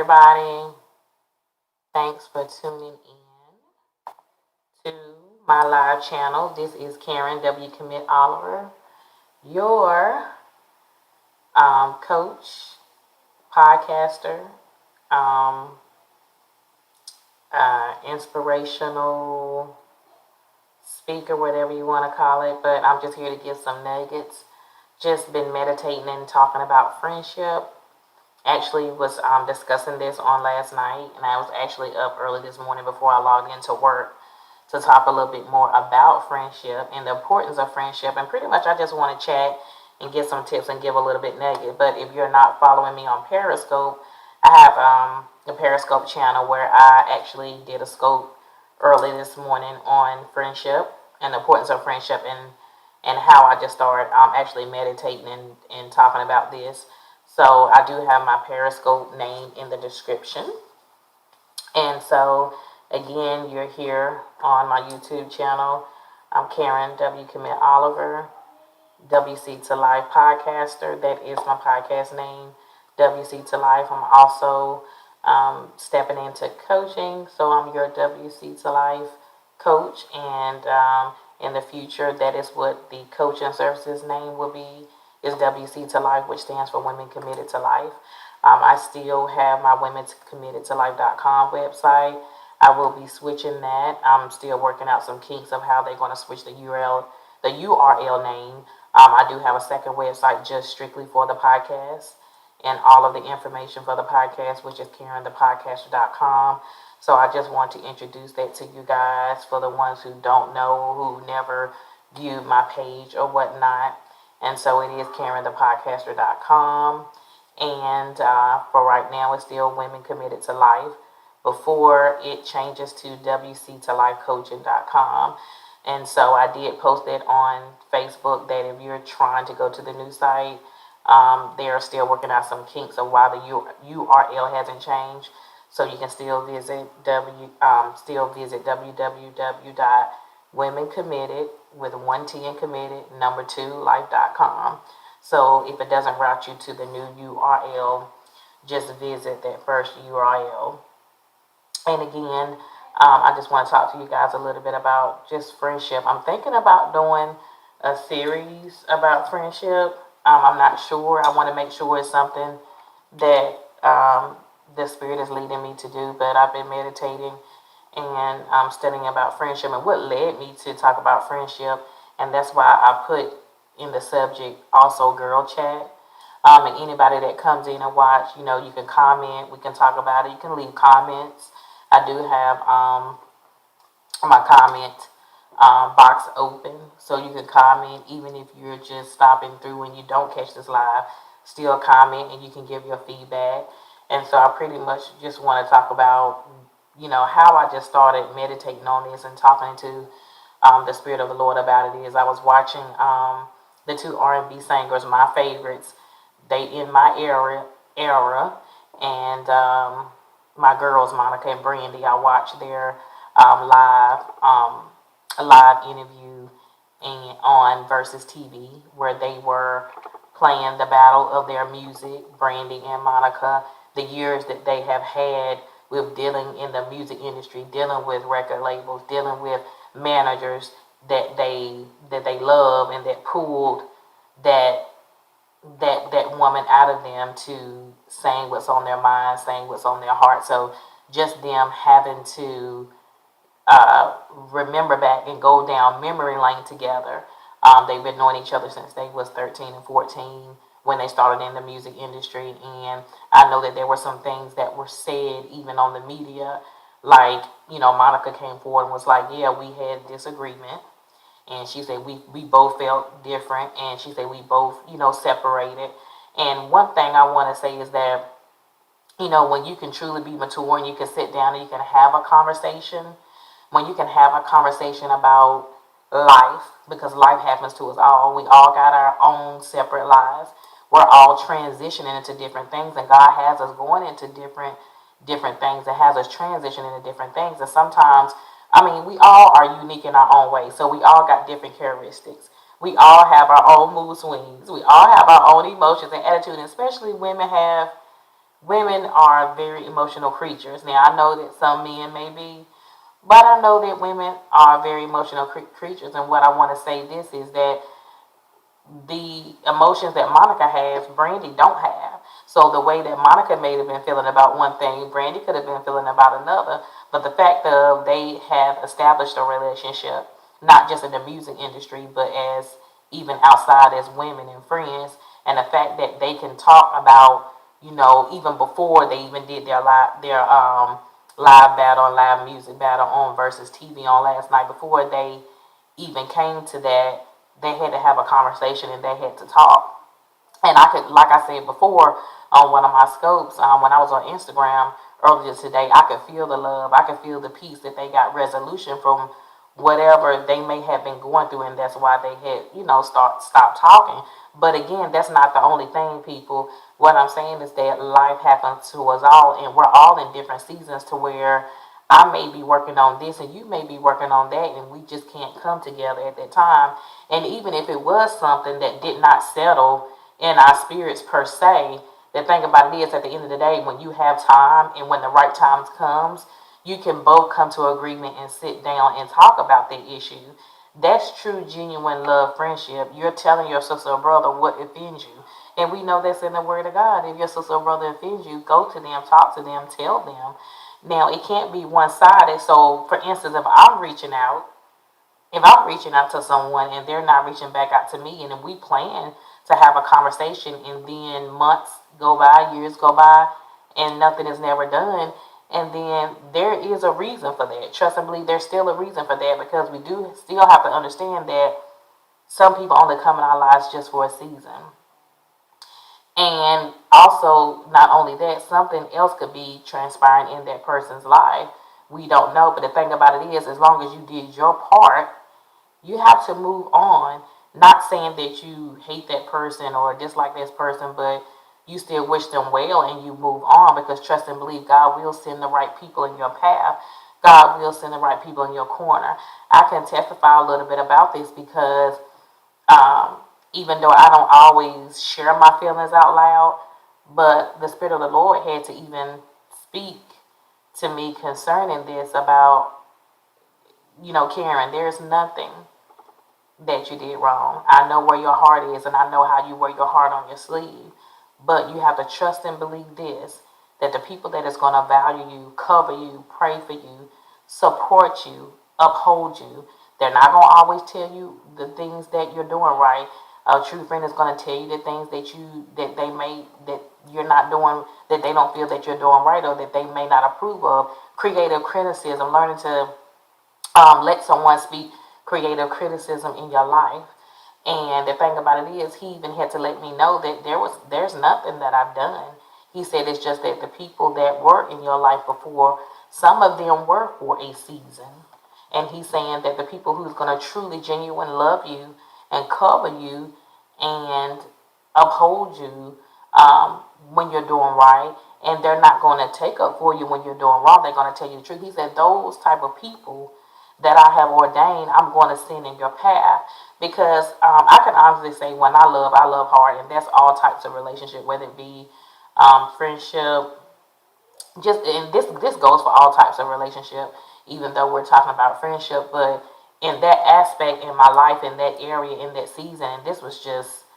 everybody. Thanks for tuning in to my live channel. This is Karen W. Commit Oliver, your coach, podcaster, um, inspirational speaker, whatever you want to call it. But I'm just here to give some nuggets. Just been meditating and talking about friendship. Actually was discussing this on last night, and I was actually up early this morning before I logged into work to talk a little bit more about friendship and the importance of friendship. And pretty much I just want to chat and get some tips and give a little bit nugget. But if you're not following me on Periscope, I have a Periscope channel where I actually did a scope early this morning on friendship and the importance of friendship, and how I just started actually meditating and talking about this. So I do have my Periscope name in the description. And so again, you're here on my YouTube channel. I'm Karen W. Commit Oliver, WC to Life podcaster. That is my podcast name, WC to Life. I'm also stepping into coaching, so I'm your WC to Life coach. And in the future, that is what the coaching services name will be, is WC to Life, which stands for Women Committed to Life. I still have my womencommittedtolife.com website. I will be switching that. I'm still working out some kinks of how they're going to switch the URL name. I do have a second website just strictly for the podcast and all of the information for the podcast, which is KarenThePodcaster.com. So I just want to introduce that to you guys for the ones who don't know, who never viewed my page or whatnot. And so it is KarenThePodcaster.com. And for right now, it's still Women Committed to Life before it changes to WC2LifeCoaching.com. And so I did post it on Facebook that if you're trying to go to the new site, they're still working out some kinks of why the URL hasn't changed. So you can still visit www.womencommitted with one T and committed, number 2, life.com. So if it doesn't route you to the new URL, just visit that first URL. And again, I just want to talk to you guys a little bit about just friendship. I'm thinking about doing a series about friendship. I'm not sure. I want to make sure it's something that the Spirit is leading me to do. But I've been meditating and studying about friendship and what led me to talk about friendship. And that's why I put in the subject also girl chat. And anybody that comes in and watch, you can comment. We can talk about it. You can leave comments. I do have my comment box open, so you can comment even if you're just stopping through and you don't catch this live. Still comment and you can give your feedback. And so I pretty much just want to talk about, how I just started meditating on this and talking to the Spirit of the Lord about it. Is I was watching the two R&B singers, my favorites. They in my era, and my girls, Monica and Brandy. I watched their live interview on Versus TV, where they were playing the battle of their music, Brandy and Monica, the years that they have had with dealing in the music industry, dealing with record labels, dealing with managers that they love and that pulled that woman out of them to saying what's on their mind, saying what's on their heart. So just them having to remember back and go down memory lane together. They've been knowing each other since they was 13 and 14 when they started in the music industry. And I know that there were some things that were said even on the media, like, Monica came forward and was like, yeah, we had disagreement. And she said we both felt different. And she said we both, separated. And one thing I want to say is that, when you can truly be mature and you can sit down and you can have a conversation, when you can have a conversation about life, because life happens to us all. We all got our own separate lives. We're all transitioning into different things, and God has us going into different things and has us transitioning into different things. And sometimes, we all are unique in our own way. So we all got different characteristics. We all have our own mood swings. We all have our own emotions and attitude, and especially women have women are very emotional creatures. Now, I know that some men may be, but I know that women are very emotional creatures. And what I want to say this is that the emotions that Monica has, Brandy don't have. So the way that Monica may have been feeling about one thing, Brandy could have been feeling about another. But the fact of they have established a relationship, not just in the music industry, but as even outside as women and friends, and the fact that they can talk about, even before they even did their live battle, live music battle on versus TV on last night, before they even came to that, they had to have a conversation and they had to talk. And I could, like I said before, on one of my scopes, when I was on Instagram earlier today, I could feel the love. I could feel the peace that they got resolution from whatever they may have been going through, and that's why they had, stop talking. But again, that's not the only thing, people. What I'm saying is that life happens to us all, and we're all in different seasons to where I may be working on this and you may be working on that, and we just can't come together at that time. And even if it was something that did not settle in our spirits per se, the thing about it is, at the end of the day, when you have time and when the right time comes, you can both come to agreement and sit down and talk about the issue. That's true, genuine love, friendship. You're telling your sister or brother what offends you. And we know that's in the Word of God. If your sister or brother offends you, go to them, talk to them, tell them. Now, it can't be one sided. So, for instance, if I'm reaching out to someone and they're not reaching back out to me, and then we plan to have a conversation, and then months go by, years go by, and nothing is never done, and then there is a reason for that. Trust and believe, there's still a reason for that, because we do still have to understand that some people only come in our lives just for a season. And also, not only that, something else could be transpiring in that person's life. We don't know. But the thing about it is, as long as you did your part, you have to move on. Not saying that you hate that person or dislike this person, but you still wish them well and you move on, because trust and believe God will send the right people in your path. God will send the right people in your corner. I can testify a little bit about this because um, even though I don't always share my feelings out loud, but the Spirit of the Lord had to even speak to me concerning this about, Karen, there's nothing that you did wrong. I know where your heart is, and I know how you wear your heart on your sleeve. But you have to trust and believe this, that the people that is going to value you, cover you, pray for you, support you, uphold you, they're not going to always tell you the things that you're doing right. A true friend is going to tell you the things that you're not doing, that they don't feel that you're doing right, or that they may not approve of. Creative criticism, learning to let someone speak creative criticism in your life. And the thing about it is, he even had to let me know that there's nothing that I've done. He said it's just that the people that were in your life before, some of them were for a season. And he's saying that the people who's going to truly, genuine love you and cover you and uphold you when you're doing right, and they're not going to take up for you when you're doing wrong. They're going to tell you the truth. He said those type of people that I have ordained, I'm going to send in your path. Because I can honestly say, when I love hard, and that's all types of relationship, whether it be friendship, just, and this goes for all types of relationship, even though we're talking about friendship. But in that aspect, in my life, in that area, in that season, and this was just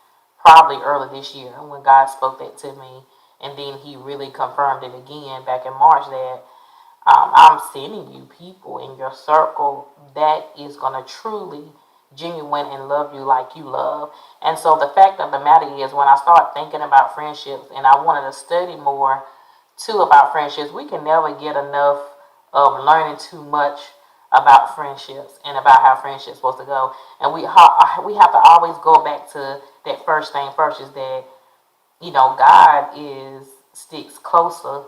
probably early this year when God spoke that to me, and then He really confirmed it again back in March, that I'm sending you people in your circle that is going to truly, genuine, and love you like you love. And so the fact of the matter is, when I start thinking about friendships, and I wanted to study more too about friendships, we can never get enough of learning too much about friendships and about how friendships supposed to go. And we have to always go back to that first thing first, is that God is sticks closer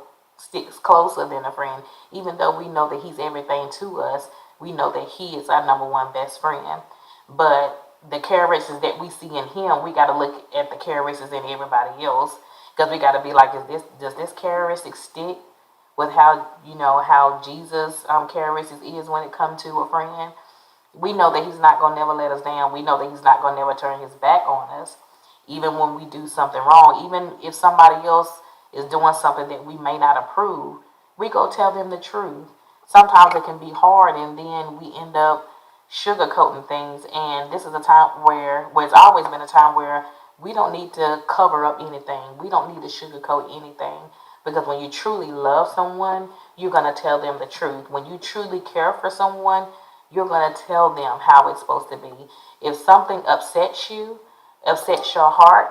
than a friend. Even though we know that He's everything to us, we know that He is our number one best friend. But the characteristics that we see in Him, we got to look at the characteristics in everybody else, because we got to be like, does this characteristic stick with how Jesus characteristics is when it comes to a friend? We know that He's not going to never let us down. We know that He's not going to never turn His back on us, even when we do something wrong. Even if somebody else is doing something that we may not approve, we go tell them the truth. Sometimes it can be hard, and then we end up sugarcoating things. And this is a time where it's always been a time where we don't need to cover up anything. We don't need to sugarcoat anything. Because when you truly love someone, you're going to tell them the truth. When you truly care for someone, you're going to tell them how it's supposed to be. If something upsets you, upsets your heart,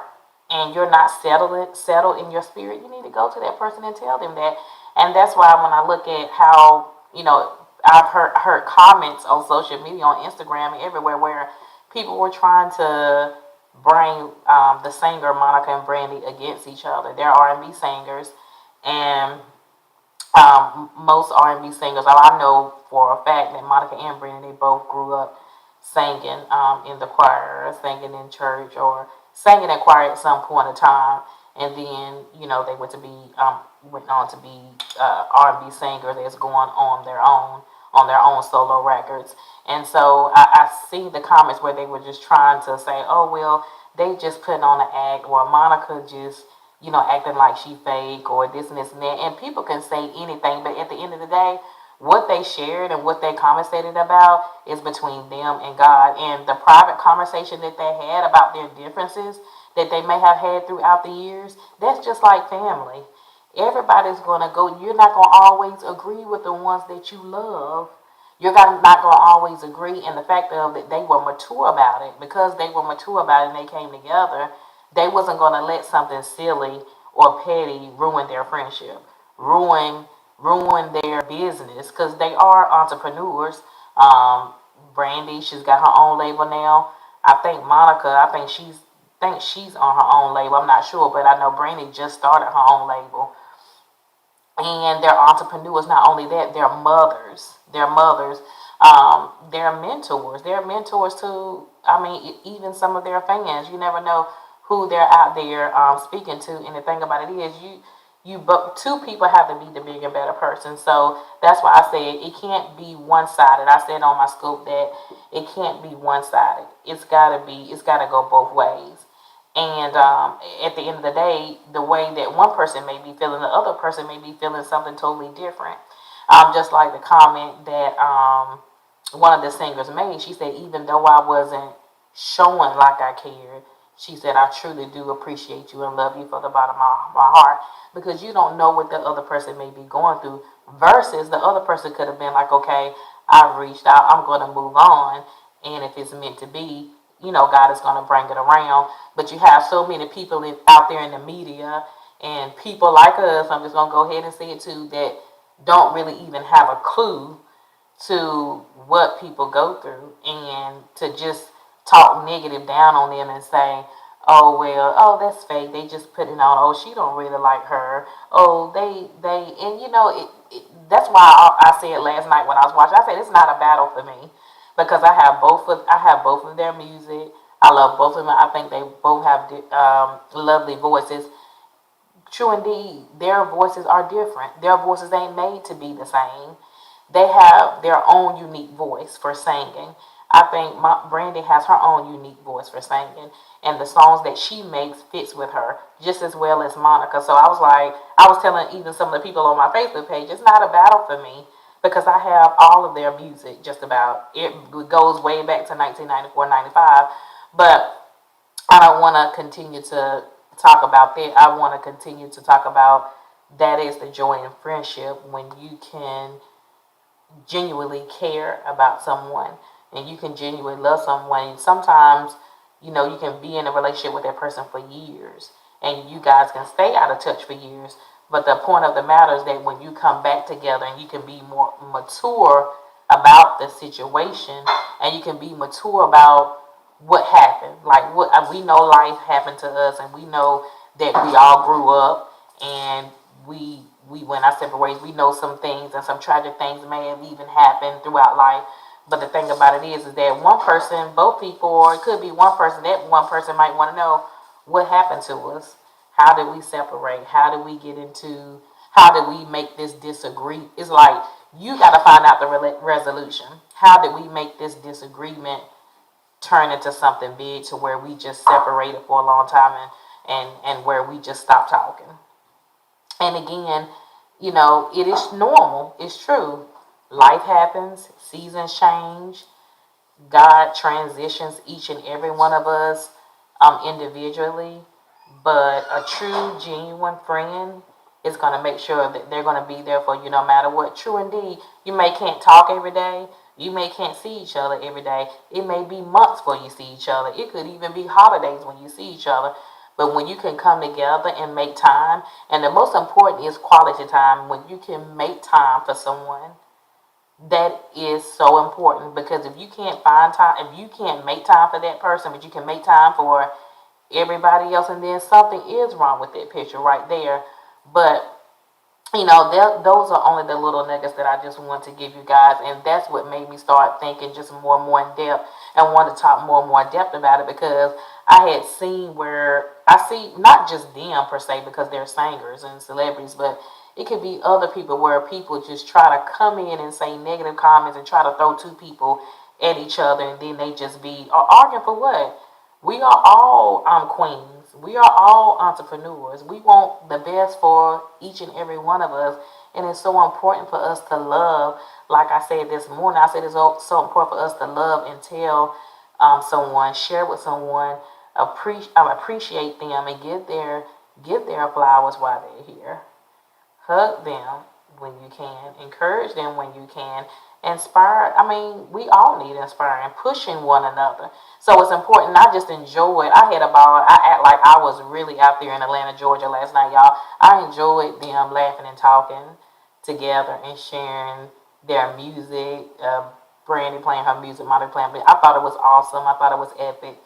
and you're not settled in your spirit, you need to go to that person and tell them that. And that's why when I look at how, I've heard comments on social media, on Instagram and everywhere, where people were trying to bring the singer Monica and Brandy against each other. They're R&B singers, and most R&B singers, I know for a fact that Monica and Brandy, they both grew up singing in the choir, singing in church, or singing in choir at some point in time. And then, they went on to be R&B singers that's going on their own solo records. And so I see the comments where they were just trying to say, oh, well, they just putting on an act, or Monica just, acting like she fake, or this and this and that. And people can say anything, but at the end of the day, what they shared and what they conversated about is between them and God. And the private conversation that they had about their differences that they may have had throughout the years, that's just like family. Everybody's going to go, you're not going to always agree with the ones that you love. You're not going to always agree. And the fact of that they were mature about it, because they were mature about it and they came together, they wasn't going to let something silly or petty ruin their friendship, ruin their business, because they are entrepreneurs. Brandy, she's got her own label now. I think Monica, she's on her own label. I'm not sure, but I know Brandy just started her own label. And they're entrepreneurs. Not only that, they're mothers. They're mentors. They're mentors to, even some of their fans. You never know who they're out there speaking to. And the thing about it is, two people have to be the bigger, better person. So that's why I said it can't be one-sided. I said on my scope that it can't be one-sided. It's gotta go both ways. And at the end of the day, the way that one person may be feeling, the other person may be feeling something totally different. Just like the comment that one of the singers made. She said, even though I wasn't showing like I cared, she said, I truly do appreciate you and love you for the bottom of my heart, because you don't know what the other person may be going through, versus the other person could have been like, okay, I've reached out, I'm going to move on, and if it's meant to be, God is going to bring it around. But you have so many people out there in the media, and people like us, I'm just going to go ahead and say it too, that don't really even have a clue to what people go through, and to just talk negative down on them and say, oh, well, oh, that's fake, they just put it on, oh, she don't really like her, oh, and that's why I said last night when I was watching, I said it's not a battle for me, because I have both of their music. I love both of them. I think they both have lovely voices. True indeed, their voices are different. Their voices ain't made to be the same. They have their own unique voice for singing. I think Brandy has her own unique voice for singing, and the songs that she makes fits with her just as well as Monica. So I was telling even some of the people on my Facebook page, it's not a battle for me, because I have all of their music, just about. It goes way back to 1994, 95. But I don't want to continue to talk about that. I want to continue to talk about that is the joy in friendship, when you can genuinely care about someone and you can genuinely love someone. Sometimes, you can be in a relationship with that person for years, and you guys can stay out of touch for years. But the point of the matter is that when you come back together, and you can be more mature about the situation, and you can be mature about what happened. Like, what we know, life happened to us, and we know that we all grew up, and we went our separate ways. We know some things, and some tragic things may have even happened throughout life. But the thing about it is that one person, both people, or it could be one person, that one person might want to know what happened to us. How did we separate? How did we get into, how did we make this disagree? It's like, you got to find out the resolution. How did we make this disagreement turn into something big, to where we just separated for a long time, and where we just stopped talking? And again, it is normal. It's true. Life happens, seasons change, God transitions each and every one of us individually, but a true, genuine friend is going to make sure that they're going to be there for you no matter what. True indeed, you may can't talk every day. You may can't see each other every day. It may be months before you see each other. It could even be holidays when you see each other. But when you can come together and make time, and the most important is quality time, when you can make time for someone, that is so important, because if you can't find time, if you can't make time for that person, but you can make time for everybody else, and then something is wrong with that picture right there. But those are only the little nuggets that I just want to give you guys, and that's what made me start thinking just more and more in depth, and want to talk more and more in depth about it, because I had seen where I see not just them per se, because they're singers and celebrities, but it could be other people where people just try to come in and say negative comments and try to throw two people at each other, and then they just be arguing for what? We are all queens. We are all entrepreneurs. We want the best for each and every one of us. And it's so important for us to love. Like I said this morning, I said it's so important for us to love and tell someone, share with someone, appreciate them, and give their flowers while they're here. Hug them when you can, encourage them when you can, inspire. I mean, we all need inspiring, pushing one another. So it's important. I just enjoyed. I had a ball. I act like I was really out there in Atlanta, Georgia last night, y'all. I enjoyed them laughing and talking together and sharing their music. Brandy playing her music, Molly playing. I thought it was awesome. I thought it was epic.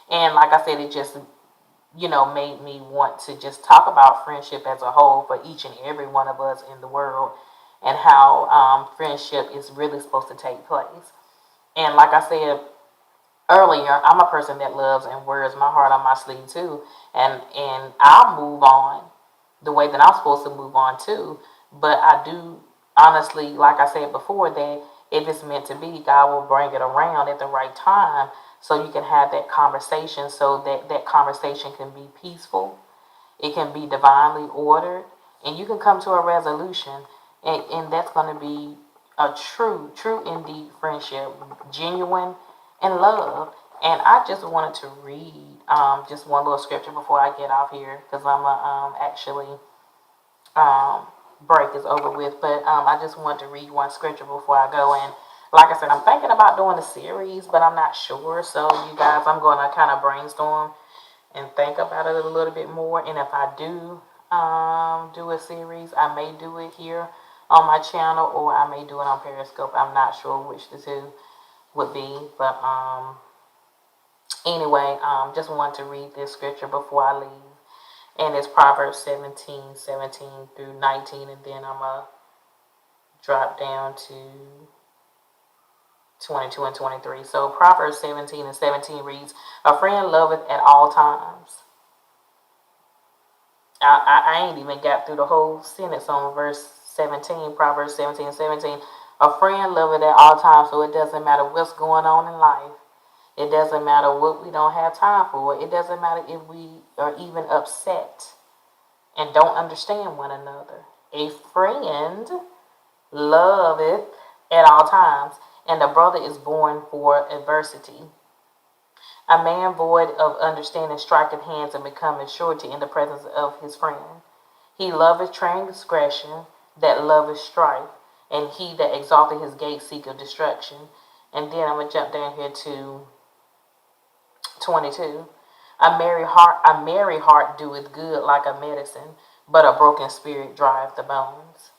And like I said, it just made me want to just talk about friendship as a whole for each and every one of us in the world, and how friendship is really supposed to take place. And like I said earlier, I'm a person that loves and wears my heart on my sleeve too, and I'll move on the way that I'm supposed to move on too. But I do honestly, like I said before, that if it's meant to be, God will bring it around at the right time, so you can have that conversation, so that that conversation can be peaceful, it can be divinely ordered, and you can come to a resolution, and that's going to be a true indeed friendship, genuine and love. And I just wanted to read just one little scripture before I get off here, because I'm actually break is over with. But I just wanted to read one scripture before I go. And like I said, I'm thinking about doing a series, but I'm not sure. So you guys, I'm going to kind of brainstorm and think about it a little bit more. And if I do do a series, I may do it here on my channel, or I may do it on Periscope. I'm not sure which the two would be. But anyway, just wanted to read this scripture before I leave. And it's Proverbs 17 through 19. And then I'm going to drop down to 22 and 23. So Proverbs 17 and 17 reads, "A friend loveth at all times." I ain't even got through the whole sentence on verse 17, Proverbs 17 and 17. A friend loveth at all times, so it doesn't matter what's going on in life. It doesn't matter what we don't have time for. It doesn't matter if we are even upset and don't understand one another. A friend loveth at all times, and a brother is born for adversity. A man void of understanding striketh hands and becometh surety in the presence of his friend. He loveth transgression, that loveth strife, and he that exalteth his gate seeketh destruction. And then I'm going to jump down here to 22. A merry heart doeth good like a medicine, but a broken spirit drieth the bones.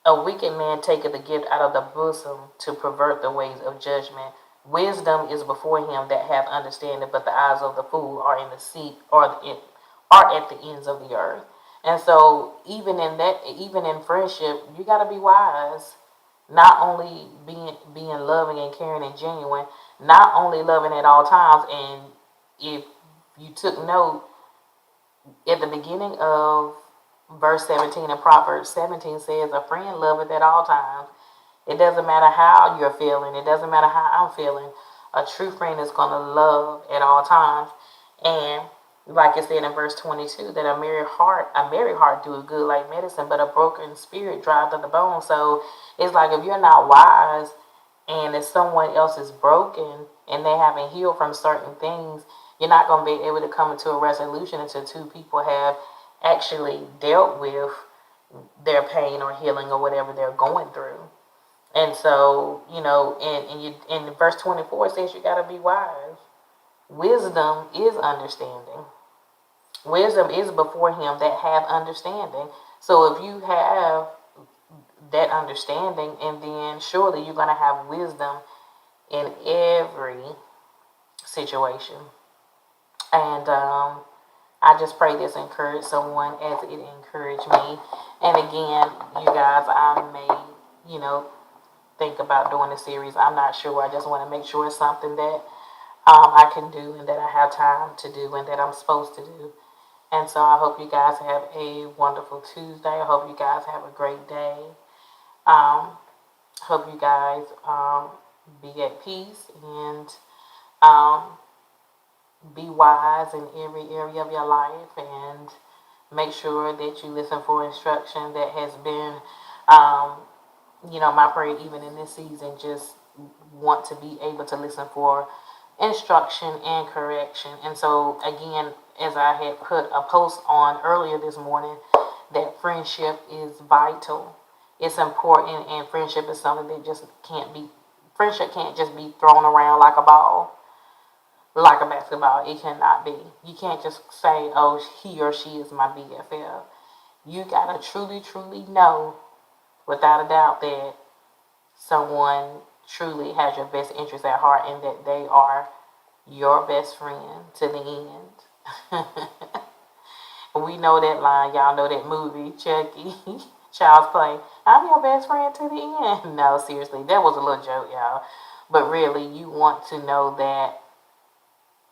A wicked man taketh a gift out of the bosom to pervert the ways of judgment. Wisdom is before him that hath understanding, but the eyes of the fool are in the sea, or are at the ends of the earth. And so even in friendship, you got to be wise. Not only being loving and caring and genuine, not only loving at all times. And if you took note, at the beginning of verse 17 in Proverbs 17 says, "A friend loveth at all times." It doesn't matter how you're feeling. It doesn't matter how I'm feeling. A true friend is going to love at all times. And like it said in verse 22, that a merry heart doeth good like medicine, but a broken spirit drieth up the bone. So it's like, if you're not wise, and if someone else is broken and they haven't healed from certain things, you're not going to be able to come into a resolution until two people have actually dealt with their pain or healing or whatever they're going through. And so, in verse 24, it says you got to be wise. Wisdom is understanding. Wisdom is before him that have understanding. So if you have that understanding, and then surely you're going to have wisdom in every situation. And I just pray this encourage someone as it encouraged me. And again, you guys, I may, think about doing a series. I'm not sure. I just want to make sure it's something that I can do, and that I have time to do, and that I'm supposed to do. And so I hope you guys have a wonderful Tuesday. I hope you guys have a great day. Hope you guys be at peace, and be wise in every area of your life, and make sure that you listen for instruction. That has been, my prayer even in this season. Just want to be able to listen for instruction and correction. And so again, as I had put a post on earlier this morning, that friendship is vital. It's important, and friendship is something that just can't be. Friendship can't just be thrown around like a ball, like a basketball. It cannot be. You can't just say, "Oh, he or she is my BFF." You gotta truly, truly know, without a doubt, that someone truly has your best interest at heart, and that they are your best friend to the end. We know that line. Y'all know that movie, Chucky, Child's Play. I'm your best friend to the end. No, seriously, that was a little joke, y'all. But really, you want to know that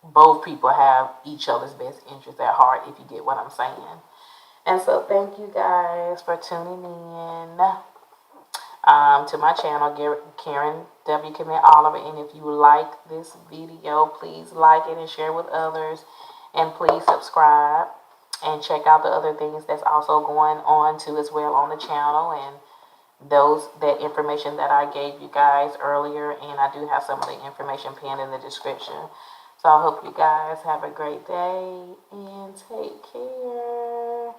both people have each other's best interest at heart, if you get what I'm saying. And so thank you guys for tuning in to my channel, Karen W. Commit Oliver. And if you like this video, please like it and share with others. And please subscribe and check out the other things that's also going on too as well on the channel, and that information that I gave you guys earlier. And I do have some of the information pinned in the description. So I hope you guys have a great day, and take care.